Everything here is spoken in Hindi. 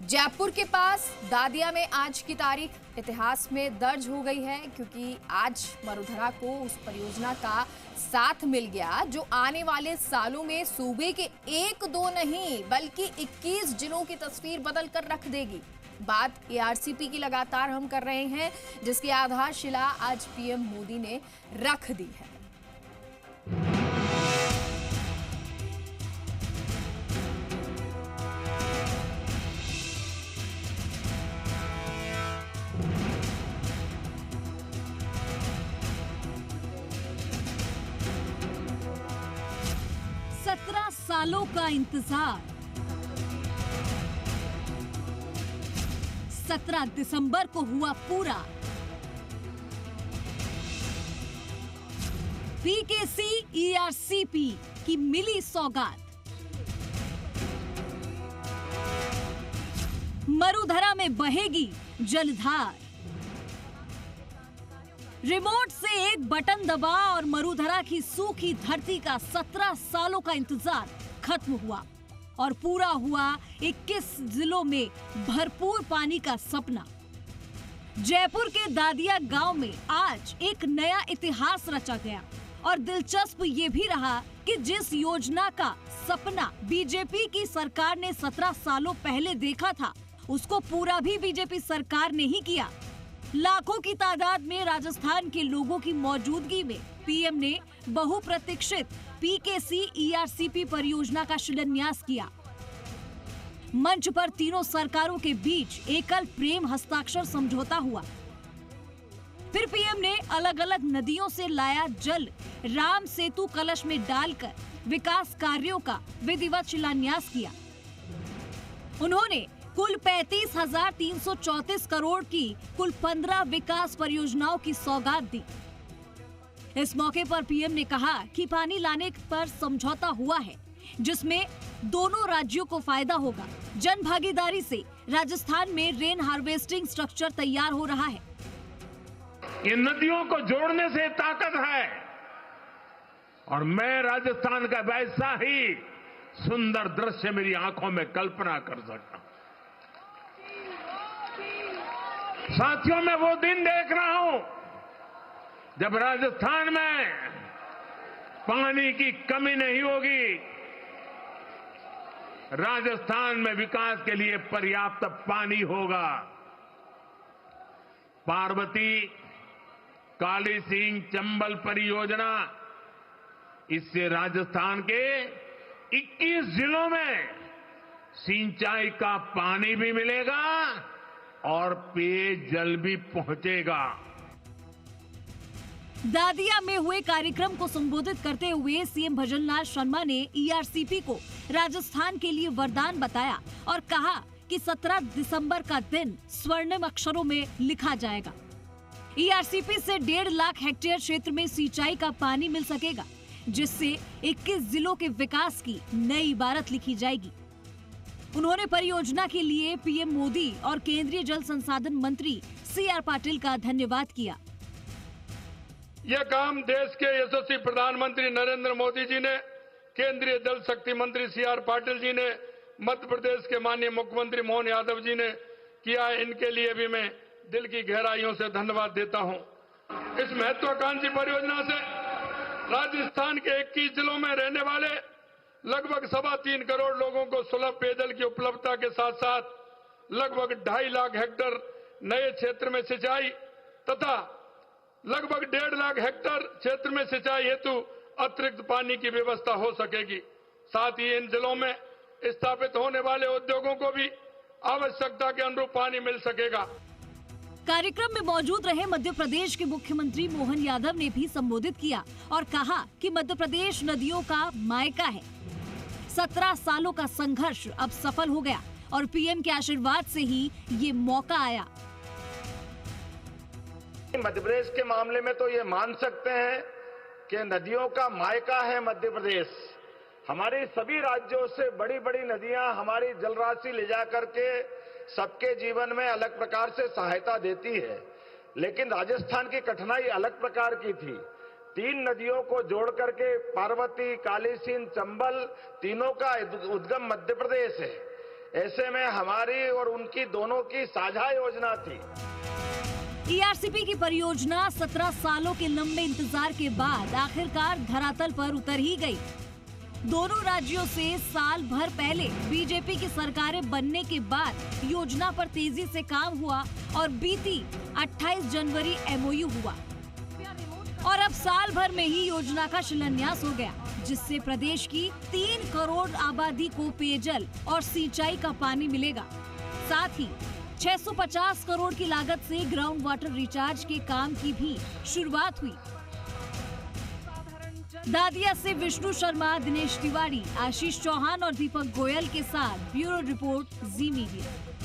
जयपुर के पास दादिया में आज की तारीख इतिहास में दर्ज हो गई है, क्योंकि आज मरुधरा को उस परियोजना का साथ मिल गया जो आने वाले सालों में सूबे के एक दो नहीं बल्कि 21 जिलों की तस्वीर बदल कर रख देगी। बात एआरसीपी की लगातार हम कर रहे हैं, जिसकी आधारशिला आज पीएम मोदी ने रख दी है। सालों का इंतजार 17 दिसंबर को हुआ पूरा। पीकेसी ईआरसीपी की मिली सौगात। मरुधरा में बहेगी जलधार। रिमोट से एक बटन दबा और मरुधरा की सूखी धरती का 17 सालों का इंतजार खत्म हुआ और पूरा हुआ 21 जिलों में भरपूर पानी का सपना। जयपुर के दादिया गांव में आज एक नया इतिहास रचा गया और दिलचस्प ये भी रहा कि जिस योजना का सपना बीजेपी की सरकार ने 17 सालों पहले देखा था, उसको पूरा भी बीजेपी सरकार ने ही किया। लाखों की तादाद में राजस्थान के लोगों की मौजूदगी में पीएम ने बहुप्रतीक्षित पीकेसी ईआरसीपी परियोजना का शिलान्यास किया। मंच पर तीनों सरकारों के बीच एकल प्रेम हस्ताक्षर समझौता हुआ। फिर पीएम ने अलग अलग नदियों से लाया जल राम सेतु कलश में डालकर विकास कार्यों का विधिवत शिलान्यास किया। उन्होंने कुल 35,334 करोड़ की कुल 15 विकास परियोजनाओं की सौगात दी। इस मौके पर पीएम ने कहा कि पानी लाने पर समझौता हुआ है, जिसमें दोनों राज्यों को फायदा होगा। जन भागीदारी से राजस्थान में रेन हार्वेस्टिंग स्ट्रक्चर तैयार हो रहा है। ये नदियों को जोड़ने से ताकत है और मैं राजस्थान का वैसा ही सुंदर दृश्य मेरी आंखों में कल्पना कर सकता हूं। साथियों, मैं वो दिन देख रहा हूं जब राजस्थान में पानी की कमी नहीं होगी। राजस्थान में विकास के लिए पर्याप्त पानी होगा। पार्वती, काली सिंह, चंबल परियोजना, इससे राजस्थान के 21 जिलों में सिंचाई का पानी भी मिलेगा और पेयजल भी पहुंचेगा। दादिया में हुए कार्यक्रम को संबोधित करते हुए सीएम भजनलाल शर्मा ने ईआरसीपी को राजस्थान के लिए वरदान बताया और कहा कि 17 दिसंबर का दिन स्वर्णिम अक्षरों में लिखा जाएगा। ईआरसीपी से 1.5 लाख हेक्टेयर क्षेत्र में सिंचाई का पानी मिल सकेगा, जिससे 21 जिलों के विकास की नई इबारत लिखी जाएगी। उन्होंने परियोजना के लिए पीएम मोदी और केंद्रीय जल संसाधन मंत्री सीआर पाटिल का धन्यवाद किया। यह काम देश के यशस्वी प्रधानमंत्री नरेंद्र मोदी जी ने, केंद्रीय जल शक्ति मंत्री सीआर पाटिल जी ने, मध्य प्रदेश के माननीय मुख्यमंत्री मोहन यादव जी ने किया है। इनके लिए भी मैं दिल की गहराइयों से धन्यवाद देता हूं। इस महत्वाकांक्षी परियोजना से राजस्थान के 21 जिलों में रहने वाले लगभग 3.25 करोड़ लोगों को सुलभ पेयजल की उपलब्धता के साथ साथ लगभग 2.5 लाख हेक्टेयर नए क्षेत्र में सिंचाई तथा लगभग 1.5 लाख हेक्टेयर क्षेत्र में सिंचाई हेतु अतिरिक्त पानी की व्यवस्था हो सकेगी। साथ ही इन जिलों में स्थापित होने वाले उद्योगों को भी आवश्यकता के अनुरूप पानी मिल सकेगा। कार्यक्रम में मौजूद रहे मध्य प्रदेश के मुख्यमंत्री मोहन यादव ने भी संबोधित किया और कहा कि मध्य प्रदेश नदियों का मायका है। 17 सालों का संघर्ष अब सफल हो गया और पीएम के आशीर्वाद से ही ये मौका आया। मध्य प्रदेश के मामले में तो ये मान सकते हैं कि नदियों का मायका है मध्य प्रदेश। हमारे सभी राज्यों से बड़ी बड़ी नदियां हमारी जलराशि ले जाकर के सबके जीवन में अलग प्रकार से सहायता देती है, लेकिन राजस्थान की कठिनाई अलग प्रकार की थी। 3 नदियों को जोड़ करके पार्वती, काली सिंध, चंबल, तीनों का उद्गम मध्य प्रदेश है। ऐसे में हमारी और उनकी दोनों की साझा योजना थी। ईआरसीपी की परियोजना 17 सालों के लंबे इंतजार के बाद आखिरकार धरातल पर उतर ही गई। दोनों राज्यों से साल भर पहले बीजेपी की सरकारें बनने के बाद योजना पर तेजी से काम हुआ और बीती 28 जनवरी एमओयू हुआ और अब साल भर में ही योजना का शिलान्यास हो गया, जिससे प्रदेश की 3 करोड़ आबादी को पेयजल और सिंचाई का पानी मिलेगा। साथ ही 650 करोड़ की लागत से ग्राउंड वाटर रिचार्ज के काम की भी शुरुआत हुई। दादिया से विष्णु शर्मा, दिनेश तिवारी, आशीष चौहान और दीपक गोयल के साथ ब्यूरो रिपोर्ट, जी मीडिया।